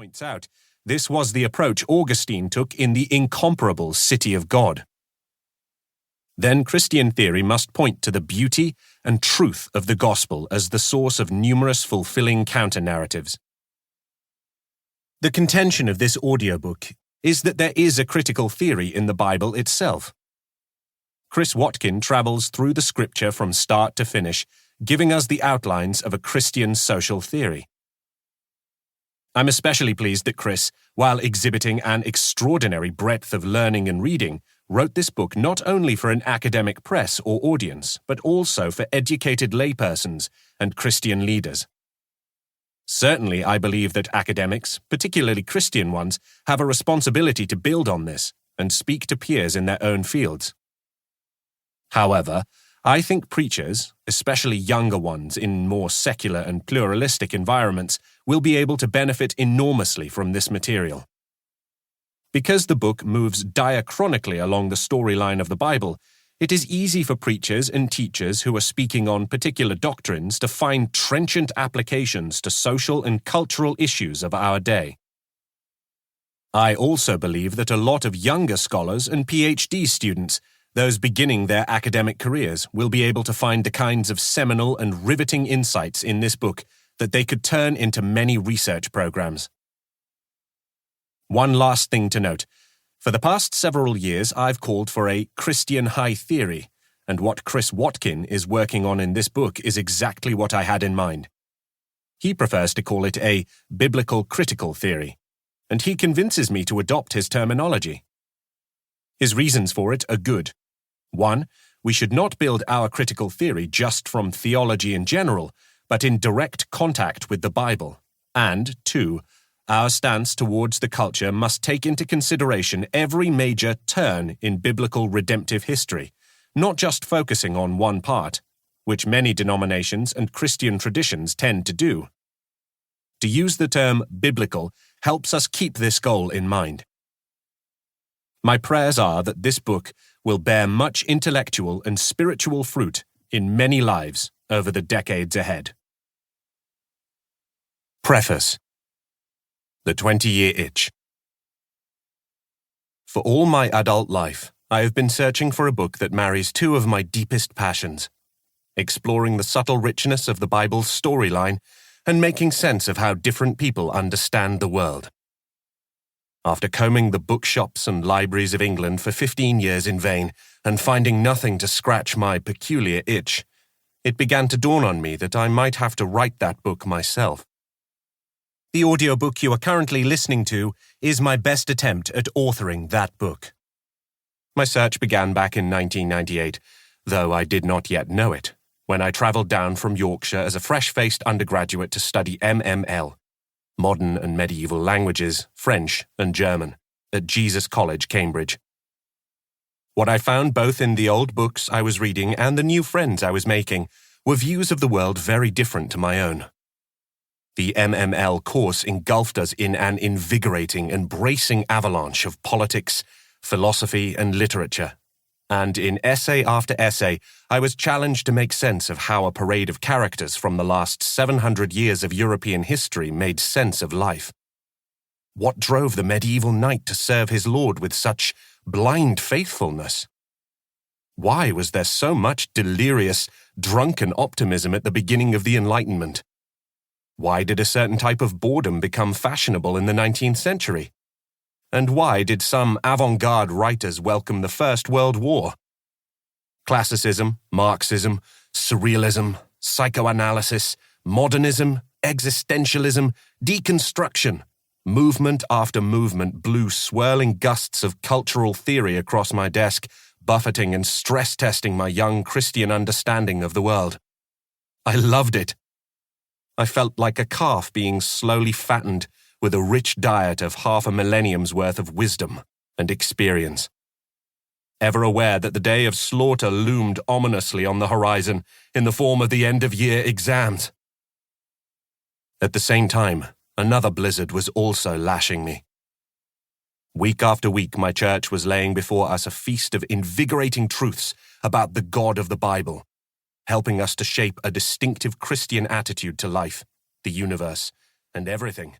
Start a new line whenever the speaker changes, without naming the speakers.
points out, this was the approach Augustine took in the incomparable City of God. Then Christian theory must point to the beauty and truth of the gospel as the source of numerous fulfilling counter-narratives. The contention of this audiobook is that there is a critical theory in the Bible itself. Chris Watkin travels through the scripture from start to finish, giving us the outlines of a Christian social theory. I'm especially pleased that Chris, while exhibiting an extraordinary breadth of learning and reading, wrote this book not only for an academic press or audience, but also for educated laypersons and Christian leaders. Certainly, I believe that academics, particularly Christian ones, have a responsibility to build on this and speak to peers in their own fields. However, I think preachers, especially younger ones in more secular and pluralistic environments, will be able to benefit enormously from this material. Because the book moves diachronically along the storyline of the Bible, it is easy for preachers and teachers who are speaking on particular doctrines to find trenchant applications to social and cultural issues of our day. I also believe that a lot of younger scholars and PhD students, those beginning their academic careers, will be able to find the kinds of seminal and riveting insights in this book that they could turn into many research programs. One last thing to note. For the past several years, I've called for a Christian high theory, and what Chris Watkin is working on in this book is exactly what I had in mind. He prefers to call it a biblical critical theory, and he convinces me to adopt his terminology. His reasons for it are good. 1, we should not build our critical theory just from theology in general, but in direct contact with the Bible. And 2, our stance towards the culture must take into consideration every major turn in biblical redemptive history, not just focusing on one part, which many denominations and Christian traditions tend to do. To use the term biblical helps us keep this goal in mind. My prayers are that this book will bear much intellectual and spiritual fruit in many lives over the decades ahead. Preface. The 20-Year Itch. For all my adult life, I have been searching for a book that marries two of my deepest passions, exploring the subtle richness of the Bible's storyline and making sense of how different people understand the world. After combing the bookshops and libraries of England for 15 years in vain and finding nothing to scratch my peculiar itch, it began to dawn on me that I might have to write that book myself. The audiobook you are currently listening to is my best attempt at authoring that book. My search began back in 1998, though I did not yet know it, when I travelled down from Yorkshire as a fresh-faced undergraduate to study MML, Modern and Medieval Languages, French and German, at Jesus College, Cambridge. What I found both in the old books I was reading and the new friends I was making were views of the world very different to my own. The MML course engulfed us in an invigorating and bracing avalanche of politics, philosophy, and literature. And in essay after essay, I was challenged to make sense of how a parade of characters from the last 700 years of European history made sense of life. What drove the medieval knight to serve his lord with such blind faithfulness? Why was there so much delirious, drunken optimism at the beginning of the Enlightenment? Why did a certain type of boredom become fashionable in the 19th century? And why did some avant-garde writers welcome the First World War? Classicism, Marxism, surrealism, psychoanalysis, modernism, existentialism, deconstruction. Movement after movement blew swirling gusts of cultural theory across my desk, buffeting and stress-testing my young Christian understanding of the world. I loved it. I felt like a calf being slowly fattened with a rich diet of half a millennium's worth of wisdom and experience. Ever aware that the day of slaughter loomed ominously on the horizon in the form of the end-of-year exams. At the same time, another blizzard was also lashing me. Week after week, my church was laying before us a feast of invigorating truths about the God of the Bible, helping us to shape a distinctive Christian attitude to life, the universe, and everything.